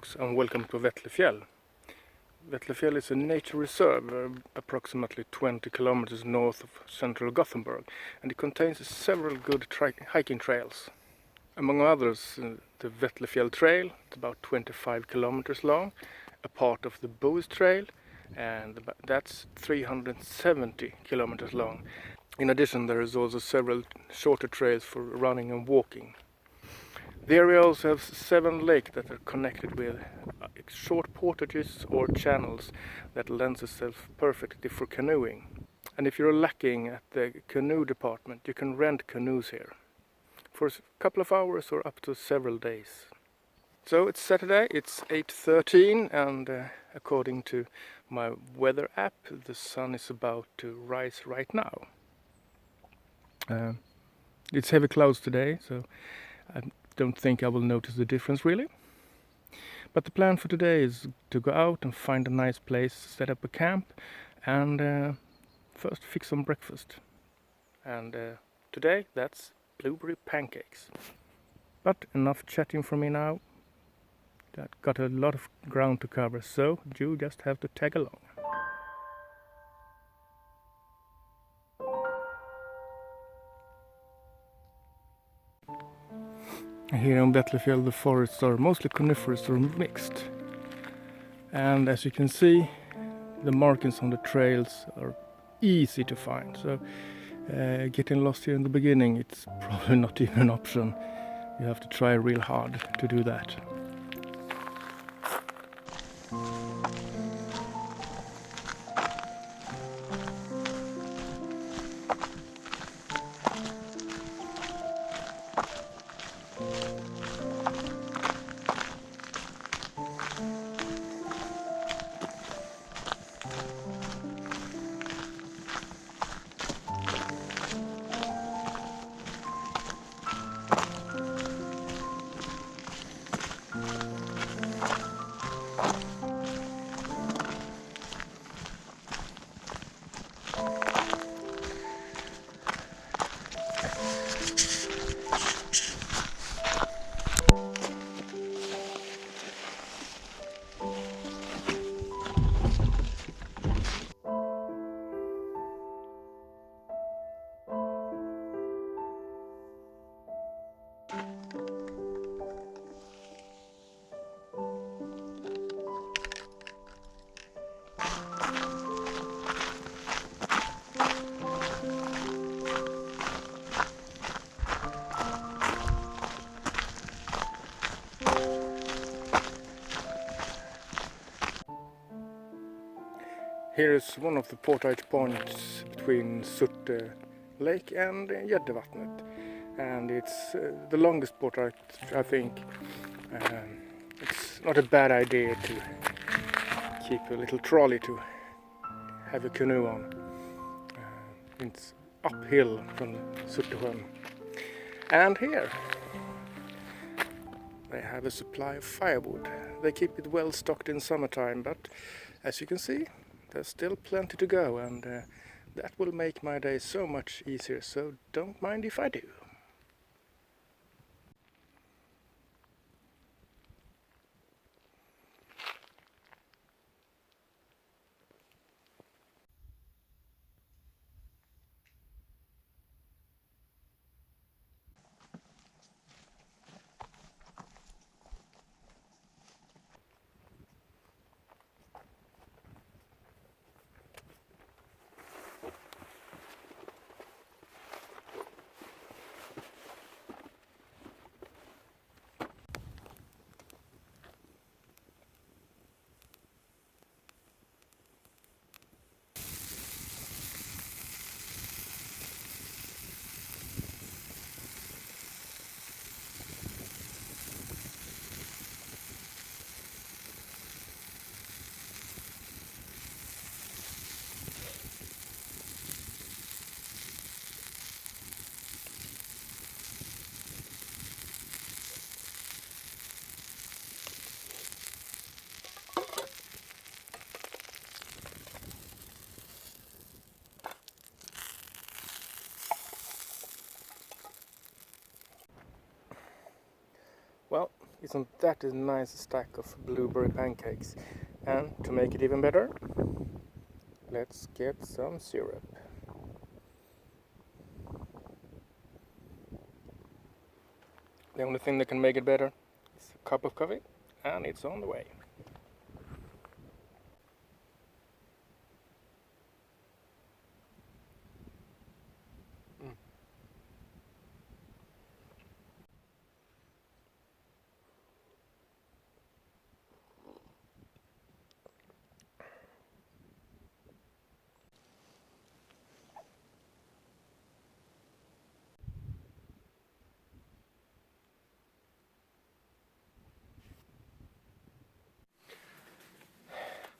folks, and welcome to Vättlefjäll. Vättlefjäll is a nature reserve approximately 20 kilometers north of central Gothenburg, and it contains several good hiking trails. Among others, the Vättlefjäll trail, it's about 25 kilometers long, a part of the Bohus trail, and that's 370 kilometers long. In addition, there is also several shorter trails for running and walking. The area also has 7 lakes that are connected with short portages or channels that lends itself perfectly for canoeing. And if you're lacking at the canoe department, you can rent canoes here for a couple of hours or up to several days. So it's Saturday, it's 8:13, and according to my weather app, the sun is about to rise right now. It's heavy clouds today, so I don't think I will notice the difference really. But the plan for today is to go out and find a nice place, set up a camp, and first fix some breakfast. And today that's blueberry pancakes. But enough chatting from me now. That got a lot of ground to cover, so you just have to tag along. Here in Vättlefjäll the forests are mostly coniferous or mixed. And as you can see, the markings on the trails are easy to find. So getting lost here in the beginning, it's probably not even an option. You have to try real hard to do that. Here is one of the portage points between Surte Lake and Gäddevattnet, and it's the longest portage, I think. It's not a bad idea to keep a little trolley to have a canoe on. It's uphill from Surtesjön. And here they have a supply of firewood. They keep it well stocked in summertime, but as you can see, there's still plenty to go, and that will make my day so much easier, so don't mind if I do. Isn't that a nice stack of blueberry pancakes? And to make it even better, let's get some syrup. The only thing that can make it better is a cup of coffee, and it's on the way.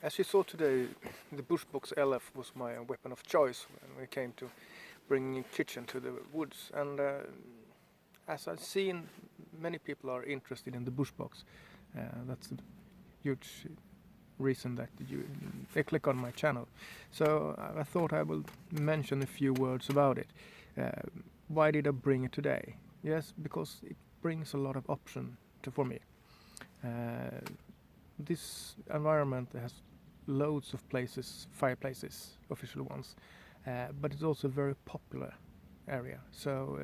As you saw today, the Bushbox LF was my weapon of choice when it came to bringing kitchen to the woods. And as I've seen, many people are interested in the Bushbox. That's a huge reason that they click on my channel. So I thought I will mention a few words about it. Why did I bring it today? Yes, because it brings a lot of option for me. This environment has loads of places, fireplaces, official ones, but it's also a very popular area. So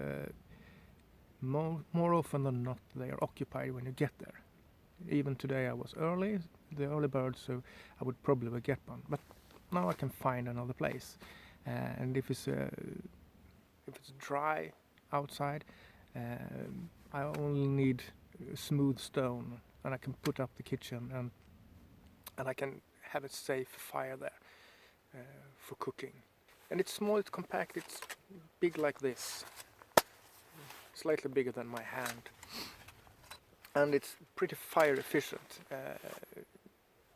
more often than not, they are occupied when you get there. Even today I was early, the early bird, so I would probably get one. But now I can find another place, and if it's dry outside, I only need smooth stone, and I can put up the kitchen, and I can have a safe fire there for cooking. And it's small, it's compact, it's big like this, slightly bigger than my hand, and it's pretty fire efficient.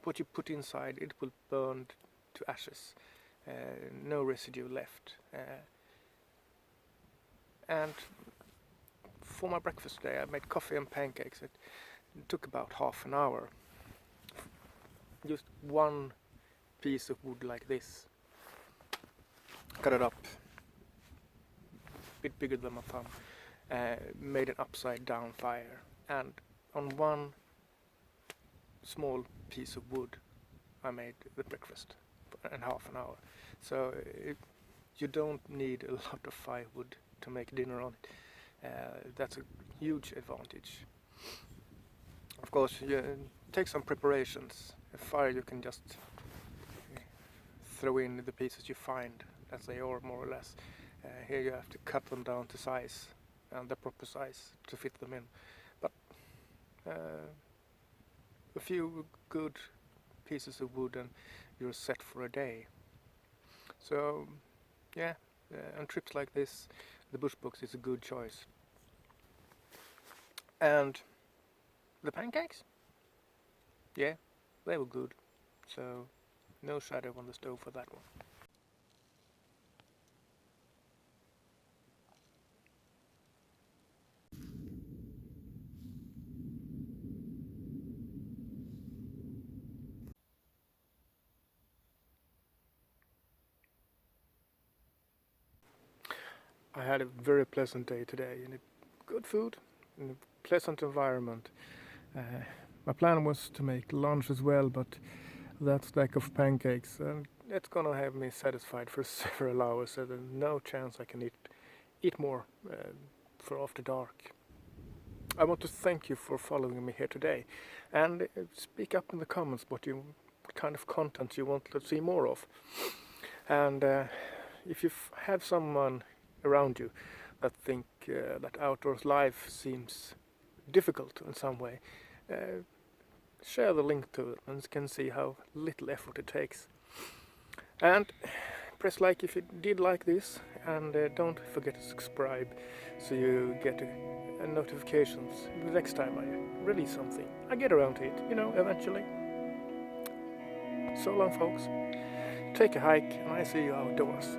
What you put inside, it will burn to ashes, no residue left. And for my breakfast today I made coffee and pancakes. It took about half an hour. Just one piece of wood like this, cut it up, a bit bigger than my thumb, made an upside down fire, and on one small piece of wood I made the breakfast in half an hour. So you don't need a lot of firewood to make dinner on it. That's a huge advantage. Of course, you take some preparations. A fire you can just throw in the pieces you find as they are, more or less. Here you have to cut them down to size, and the proper size to fit them in. But a few good pieces of wood and you're set for a day. So yeah, on trips like this, the Bushbox is a good choice. And the pancakes? Yeah, they were good. So no shadow on the stove for that one. I had a very pleasant day today, and good food in a pleasant environment. My plan was to make lunch as well, but that stack of pancakes, it's gonna have me satisfied for several hours, so there's no chance I can eat more for after dark. I want to thank you for following me here today, and speak up in the comments what kind of content you want to see more of. And if you have someone around you that think that outdoors life seems difficult in some way, share the link to it and you can see how little effort it takes. And press like if you did like this, and don't forget to subscribe so you get notifications the next time I release something. I get around to it, eventually. So long, folks. Take a hike, and I see you outdoors.